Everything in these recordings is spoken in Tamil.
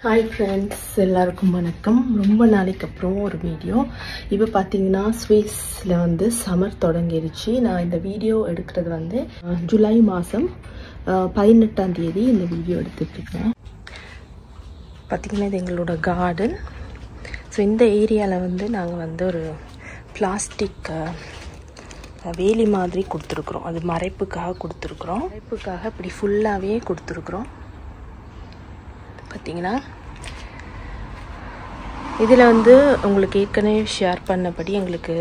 Hi friends, எல்லாருக்கும் வணக்கம். ரொம்ப நாளைக்கு அப்புறம் ஒரு வீடியோ. இப்போ பாத்தீங்கன்னா ஸ்விஸ்ல வந்து சம்மர் தொடங்கிருச்சு. நான் இந்த வீடியோ எடுக்கிறது வந்து ஜூலை மாதம் 18ஆம் தேதி இந்த வீடியோ எடுத்துட்டு இருக்கேன். பாத்தீங்கன்னா இது எங்களோட கார்டன். ஸோ இந்த ஏரியாவில் வந்து நாங்கள் வந்து ஒரு பிளாஸ்டிக் வேலி மாதிரி கொடுத்துருக்குறோம். அது மறைப்புக்காக கொடுத்துருக்குறோம். மறைப்புக்காக இப்படி ஃபுல்லாகவே கொடுத்துருக்குறோம். பார்த்தீங்கன்னா இதில் வந்து உங்களுக்கு ஏற்கனவே ஷேர் பண்ணபடி எங்களுக்கு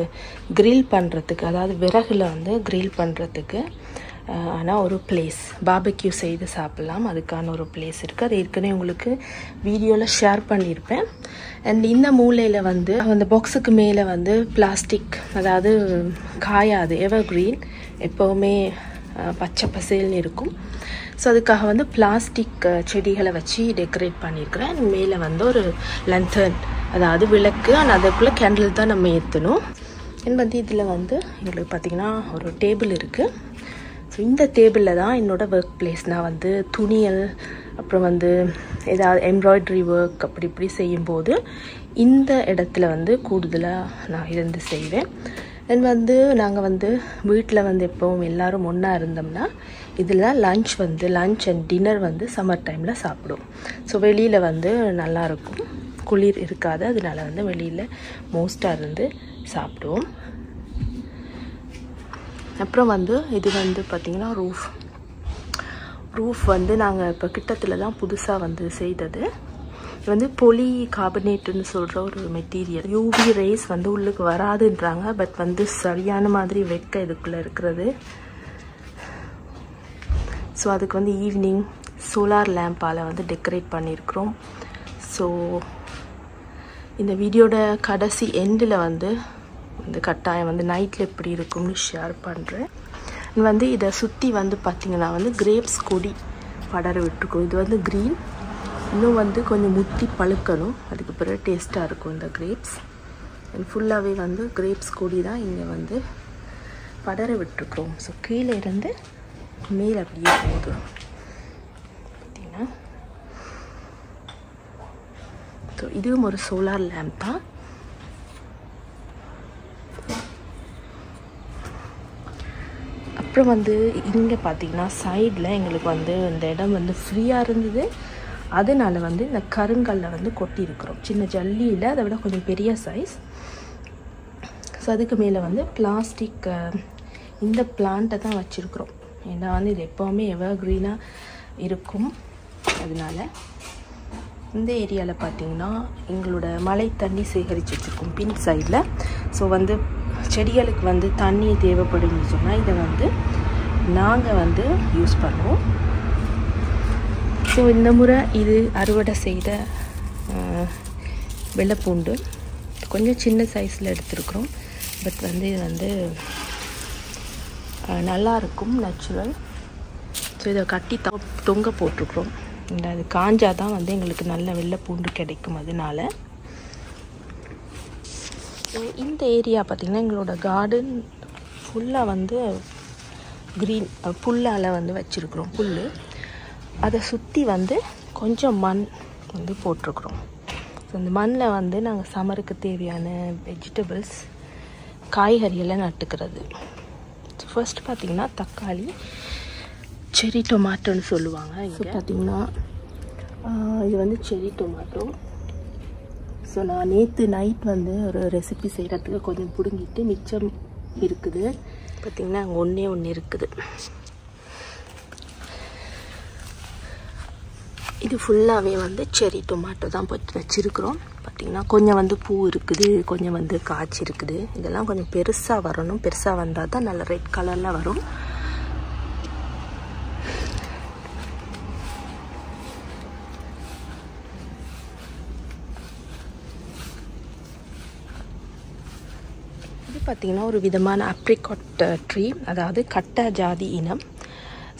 கிரில் பண்ணுறதுக்கு, அதாவது விறகுல வந்து கிரில் பண்ணுறதுக்கு ஆனால் ஒரு பிளேஸ் பார்பக்யூ செய்து சாப்பிட்லாம், அதுக்கான ஒரு பிளேஸ் இருக்குது. அது ஏற்கனவே உங்களுக்கு வீடியோவில் ஷேர் பண்ணியிருப்பேன். அண்ட் இந்த மூலையில் வந்து அந்த பாக்ஸுக்கு மேலே வந்து பிளாஸ்டிக், அதாவது காயாது, எவர் கிரீன், எப்போவுமே பச்சை பசேல்னு இருக்கும். ஸோ அதுக்காக வந்து பிளாஸ்டிக் செடிகளை வச்சு டெக்கரேட் பண்ணியிருக்கிறேன். மேலே வந்து ஒரு லந்தர்ன், அதாவது விளக்கு, ஆனால் அதுக்குள்ளே கேண்டில் தான் நம்ம ஏற்றணும். அண்ட் வந்து இதில் வந்து எங்களுக்கு பார்த்திங்கன்னா ஒரு டேபிள் இருக்குது. ஸோ இந்த டேபிளில் தான் என்னோடய ஒர்க் பிளேஸ். நான் வந்து துணியல், அப்புறம் வந்து ஏதாவது எம்ப்ராய்டரி ஒர்க் அப்படி இப்படி செய்யும்போது இந்த இடத்துல வந்து கூடுதலாக நான் இருந்து செய்வேன். அண்ட் வந்து நாங்கள் வந்து வீட்டில் வந்து எப்போவும் எல்லோரும் ஒன்றா இருந்தோம்னா இதில் லஞ்ச் அண்ட் டின்னர் வந்து சம்மர் டைமில் சாப்பிடுவோம். ஸோ வெளியில் வந்து நல்லாயிருக்கும், குளிர் இருக்காது, அதனால வந்து வெளியில் மோஸ்ட்டாக இருந்து சாப்பிடுவோம். அப்புறம் வந்து இது வந்து பார்த்திங்கன்னா ரூஃப் வந்து நாங்கள் இப்போ கிட்டத்தில் தான் புதுசாக வந்து செய்தது. இது வந்து பொலி கார்பனேட்டுன்னு சொல்கிற ஒரு மெட்டீரியல். யூவி ரேஸ் வந்து உள்ளுக்கு வராதுன்றாங்க, பட் வந்து சரியான மாதிரி வெக்க இதுக்குள்ளே இருக்கிறது. ஸோ அதுக்கு வந்து ஈவினிங் சோலார் லேம்பால் வந்து டெக்கரேட் பண்ணியிருக்கிறோம். ஸோ இந்த வீடியோட கடைசி எண்டில் வந்து இந்த கட்டாயம் வந்து நைட்டில் எப்படி இருக்கும்னு ஷேர் பண்ணுறேன். வந்து இதை சுற்றி வந்து பார்த்திங்கன்னா வந்து கிரேப்ஸ் கொடி படர விட்டுருக்கோம். இது வந்து க்ரீன், இன்னும் வந்து கொஞ்சம் முத்தி பழுக்கணும், அதுக்கு பிறகு டேஸ்ட்டாக இருக்கும் இந்த கிரேப்ஸ். ஃபுல்லாகவே வந்து கிரேப்ஸ் கொடி தான் இங்கே வந்து படர விட்டுருக்குறோம். ஸோ கீழே இருந்து மேலே அப்படியே போகுது பார்த்தீங்கன்னா. ஸோ இதுவும் ஒரு சோலார் லேம்ப் தான். அப்புறம் வந்து இங்கே பார்த்தீங்கன்னா சைடில் எங்களுக்கு வந்து இந்த இடம் வந்து ஃப்ரீயாக இருந்தது. அதனால வந்து இந்த கருங்கல்ல வந்து கொட்டியிருக்கிறோம். சின்ன ஜல்லியில் அதை விட கொஞ்சம் பெரிய சைஸ். ஸோ அதுக்கு மேலே வந்து பிளாஸ்டிக் இந்த பிளான்ட்டை தான் வச்சுருக்குறோம். ஏன்னா வந்து இது எப்போவுமே எவர் க்ரீனாக இருக்கும். அதனால இந்த ஏரியாவில் பார்த்திங்கன்னா எங்களோட மழை தண்ணி சேகரித்து வச்சுருக்கோம் பின் சைடில். ஸோ வந்து செடிகளுக்கு வந்து தண்ணி தேவைப்படுன்னு சொன்னால் இதை வந்து நாங்கள் வந்து யூஸ் பண்ணுவோம். ஸோ இந்த முறை இது அறுவடை செய்த வெள்ளைப்பூண்டு கொஞ்சம் சின்ன சைஸில் எடுத்துருக்குறோம். பட் வந்து இது வந்து நல்லாயிருக்கும், நேச்சுரல். ஸோ இதை கட்டி தொங்க போட்டிருக்குறோம். அது காஞ்சாதான் வந்து எங்களுக்கு நல்ல வெள்ளைப்பூண்டு கிடைக்கும். அதனால இந்த ஏரியா பார்த்திங்கன்னா எங்களோட கார்டன் ஃபுல்லாக வந்து க்ரீன் புல்லால் வந்து வச்சுருக்குறோம். புல் அதை சுற்றி வந்து கொஞ்சம் மண் வந்து போட்டிருக்குறோம். ஸோ இந்த மண்ணில் வந்து நாங்கள் சம்மருக்கு தேவையான வெஜிடபிள்ஸ், காய்கறியெல்லாம் நட்டுக்கிறது. ஸோ ஃபர்ஸ்ட் பார்த்திங்கன்னா தக்காளி, செரி டொமேட்டோன்னு சொல்லுவாங்க. இங்கே பார்த்திங்கன்னா இது வந்து செரி டொமேட்டோ. ஸோ நான் நேற்று நைட் வந்து ஒரு ரெசிபி செய்கிறதுக்கு கொஞ்சம் பிடுங்கிட்டு மிச்சம் இருக்குது. பார்த்திங்கன்னா அங்கே ஒன்று இருக்குது. இது ஃபுல்லாகவே வந்து செரி டொமேட்டோ தான் போட்டு வச்சுருக்குறோம். பார்த்திங்கன்னா கொஞ்சம் வந்து பூ இருக்குது, கொஞ்சம் வந்து காய்ச்சி இருக்குது. இதெல்லாம் கொஞ்சம் பெருசாக வரணும். பெருசாக வந்தால் தான் நல்ல ரெட் கலரில் வரும். இது பார்த்திங்கன்னா ஒரு விதமான ஆப்ரிகாட் ட்ரீ, அதாவது கட்ட ஜாதி இனம்.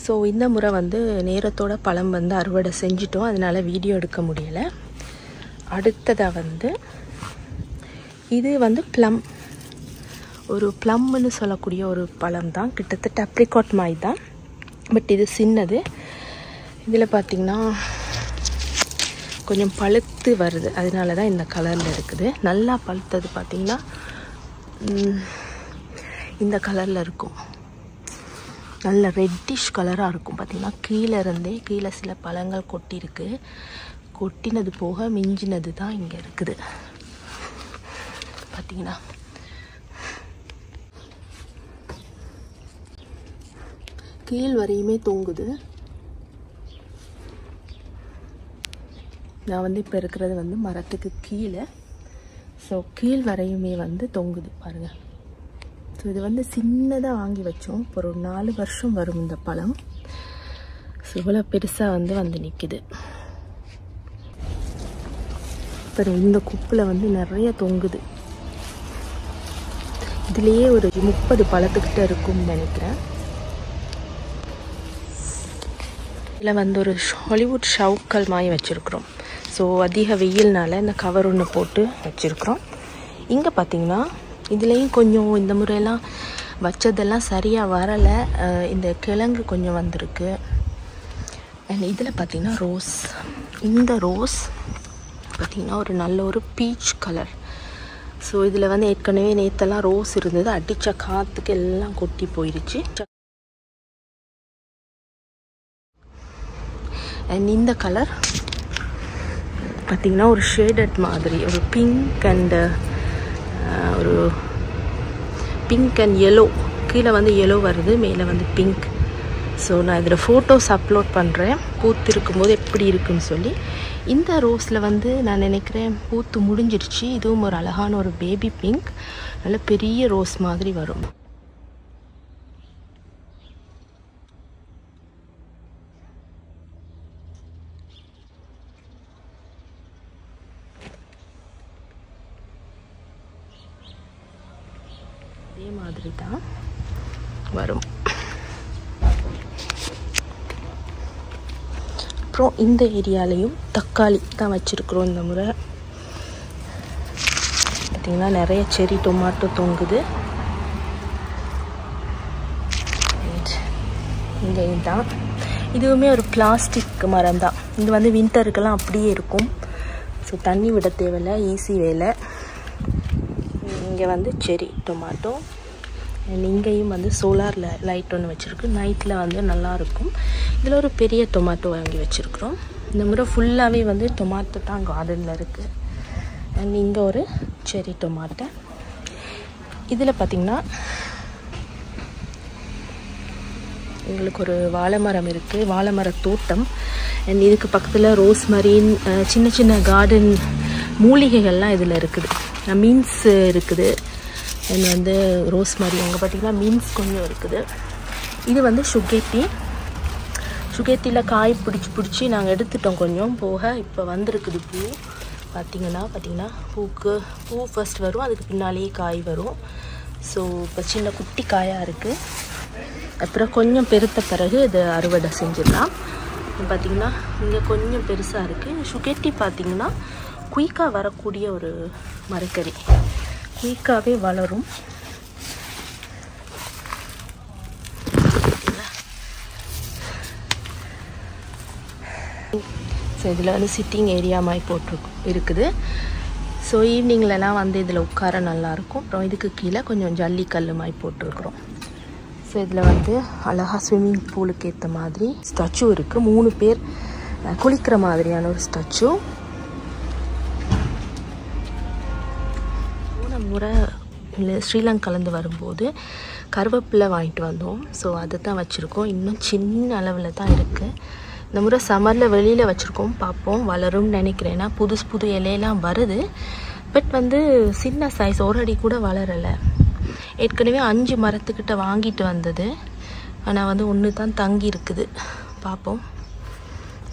ஸோ இந்த முறை வந்து நேரத்தோட பழம் வந்து அறுவடை செஞ்சிட்டோம், அதனால் வீடியோ எடுக்க முடியலை. அடுத்ததாக வந்து இது வந்து ப்ளம், ஒரு ப்ளம்னு சொல்லக்கூடிய ஒரு பழம் தான், கிட்டத்தட்ட ஆப்ரிகாட் மாதிரி தான், பட் இது சின்னது. இதில் பார்த்திங்கன்னா கொஞ்சம் பழுத்து வருது, அதனால தான் இந்த கலரில் இருக்குது. நல்லா பழுத்தது பார்த்திங்கன்னா இந்த கலரில் இருக்கும், நல்ல ரெட்டிஷ் கலராக இருக்கும். பார்த்திங்கன்னா கீழே சில பழங்கள் கொட்டியிருக்கு. கொட்டினது போக மிஞ்சினது தான் இங்கே இருக்குது. பார்த்திங்கன்னா கீழ் வரையுமே தொங்குது. நான் வந்து இப்போ இருக்கிறது வந்து மரத்துக்கு கீழே. ஸோ கீழ் வரையுமே வந்து தொங்குது பாருங்கள். ஸோ இது வந்து சின்னதாக வாங்கி வச்சோம். இப்போ ஒரு 4 வருஷம் வரும் இந்த பழம். ஸோ இவ்வளோ பெருசாக வந்து நிற்கிது. இப்போ இந்த குப்பில் வந்து நிறைய தொங்குது. இதுலேயே ஒரு 30 பழத்துக்கிட்ட இருக்கும்னு நினைக்கிறேன். இதில் வந்து ஒரு ஹாலிவுட் ஷவுக்கல் மாதிரி வச்சுருக்குறோம். ஸோ அதிக வெயில்னால இந்த கவர் ஒன்று போட்டு வச்சுருக்குறோம். இங்கே பார்த்திங்கன்னா இதுலேயும் கொஞ்சம் இந்த முறையெல்லாம் வச்சதெல்லாம் சரியாக வரலை. இந்த கிழங்கு கொஞ்சம் வந்திருக்கு. அண்ட் இதில் பார்த்திங்கன்னா ரோஸ். இந்த ரோஸ் பார்த்திங்கன்னா ஒரு நல்ல ஒரு பீச் கலர். ஸோ இதில் வந்து ஏற்கனவே நேற்றெல்லாம் ரோஸ் இருந்தது, அடித்த காற்றுக்கு எல்லாம் கொட்டி போயிடுச்சு. அண்ட் இந்த கலர் பார்த்திங்கன்னா ஒரு ஷேடட் மாதிரி, ஒரு பிங்க் அண்ட் எல்லோ. கீழே வந்து எல்லோ வருது, மேலே வந்து பிங்க். ஸோ நான் இதில் ஃபோட்டோஸ் அப்லோட் பண்ணுறேன் பூத்து இருக்கும்போது எப்படி இருக்குன்னு சொல்லி. இந்த ரோஸில் வந்து நான் நினைக்கிறேன் பூத்து முடிஞ்சிருச்சு. இதுவும் ஒரு அழகான ஒரு பேபி பிங்க், நல்ல பெரிய ரோஸ் மாதிரி வரும். இதே மாதிரி தான் வரும். அப்புறம் இந்த ஏரியாலையும் தக்காளி தான் வச்சுருக்குறோம். இந்த முறை பார்த்திங்கன்னா நிறைய செரி டொமாட்டோ தொங்குது. இங்கே தான் இதுவுமே ஒரு பிளாஸ்டிக் மரம் தான். இது வந்து வின்டருக்கெல்லாம் அப்படியே இருக்கும். ஸோ தண்ணி விட தேவையில்லை, ஈஸி வேலை. இங்கே வந்து செரி டொமாட்டோ. அண்ட் இங்கேயும் வந்து சோலார் லைட் ஒன்று வச்சுருக்கு, நைட்டில் வந்து நல்லாயிருக்கும். இதில் ஒரு பெரிய டொமாட்டோ வாங்கி வச்சுருக்குறோம். இந்த முறை ஃபுல்லாகவே வந்து டொமாட்டோ தான் கார்டனில் இருக்குது. அண்ட் இங்கே ஒரு செரி டொமாட்டோ. இதில் பார்த்திங்கன்னா எங்களுக்கு ஒரு வாழை மரம் இருக்குது, வாழை மர தோட்டம். அண்ட் இதுக்கு பக்கத்தில் ரோஸ்மரின் சின்ன சின்ன கார்டன் மூலிகைகள்லாம் இதில் இருக்குது. மீன்ஸ் இருக்குது. அண்ட் வந்து ரோஸ்மரி அங்கே பார்த்திங்கன்னா மீன்ஸ் கொஞ்சம் இருக்குது. இது வந்து சுகேத்தியில் காய் பிடிச்சி நாங்கள் எடுத்துட்டோம் கொஞ்சம் போக. இப்போ வந்திருக்குது பூ. பார்த்திங்கன்னா பூ ஃபர்ஸ்ட் வரும், அதுக்கு பின்னாலேயே காய் வரும். ஸோ இப்போ சின்ன குட்டி காயாக இருக்குது. அப்புறம் கொஞ்சம் பெருத்த பிறகு இதை அறுவடை செஞ்சிடலாம். பார்த்திங்கன்னா இங்கே கொஞ்சம் பெருசாக இருக்குது. சுகேத்தி பார்த்திங்கன்னா குயிக்காக வரக்கூடிய ஒரு மரக்கறி, குயிக்காகவே வளரும். ஸோ இதில் வந்து சிட்டிங் ஏரியா மாதிரி இருக்குது. ஸோ ஈவினிங்லலாம் வந்து இதில் உட்கார நல்லாயிருக்கும். அப்புறம் இதுக்கு கீழே கொஞ்சம் ஜல்லிக்கல் மாதிரி போட்டிருக்குறோம். ஸோ இதில் வந்து அழகாக ஸ்விம்மிங் பூலுக்கு ஏற்ற மாதிரி ஸ்டாச்சு இருக்குது. 3 பேர் குளிக்கிற மாதிரியான ஒரு ஸ்டாச்சு. போன முறை ஸ்ரீலங்காலேருந்து வரும்போது கருவேப்பிலை வாங்கிட்டு வந்தோம். ஸோ அதை தான் வச்சுருக்கோம். இன்னும் சின்ன அளவில் தான் இருக்குது. இந்த முறை சம்மரில் வெளியில் வச்சுருக்கோம், பார்ப்போம் வளரும்னு நினைக்கிறேன். ஏன்னா புது இலையெல்லாம் வருது. பட் வந்து சின்ன சைஸ், ஒரு அடி கூட வளரலை. ஏற்கனவே 5 மரத்துக்கிட்ட வாங்கிட்டு வந்தது, ஆனால் வந்து 1 தான் தங்கி இருக்குது. பார்ப்போம்.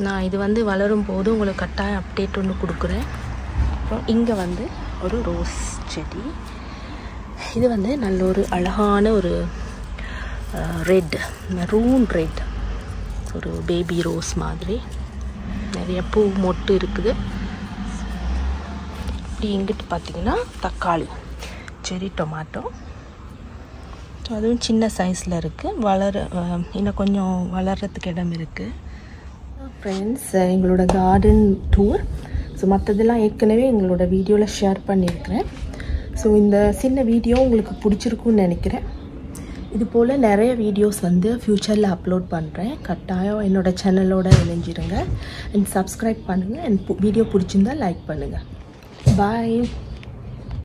நான் இது வந்து வளரும் போது உங்களுக்கு கட்டாயம் அப்டேட் ஒன்று கொடுக்குறேன். அப்புறம் இங்கே வந்து ஒரு ரோஸ் செடி. இது வந்து நல்ல ஒரு அழகான ஒரு மெரூன் ரெட், ஒரு பேபி ரோஸ் மாதிரி நிறைய பூ மொட்டு இருக்குது. இப்படி இங்கிட்டு பார்த்திங்கன்னா தக்காளி, செரி டொமாட்டோ. ஸோ அதுவும் சின்ன சைஸில் இருக்குது. இன்னும் கொஞ்சம் வளர்கிறதுக்கு இடம் இருக்குது. ஃப்ரெண்ட்ஸ், எங்களோட கார்டன் டூர். ஸோ மற்றதெல்லாம் ஏற்கனவே எங்களோட வீடியோவில் ஷேர் பண்ணியிருக்கிறேன். ஸோ இந்த சின்ன வீடியோ உங்களுக்கு பிடிச்சிருக்குன்னு நினைக்கிறேன். இது போல் நிறைய வீடியோஸ் வந்து ஃப்யூச்சரில் அப்லோட் பண்ணுறேன். கட்டாயம் என்னோடய சேனலோட இணைஞ்சிருங்க அண்ட் சப்ஸ்கிரைப் பண்ணுங்கள். அண்ட் வீடியோ பிடிச்சிருந்தால் லைக் பண்ணுங்கள். பாய்.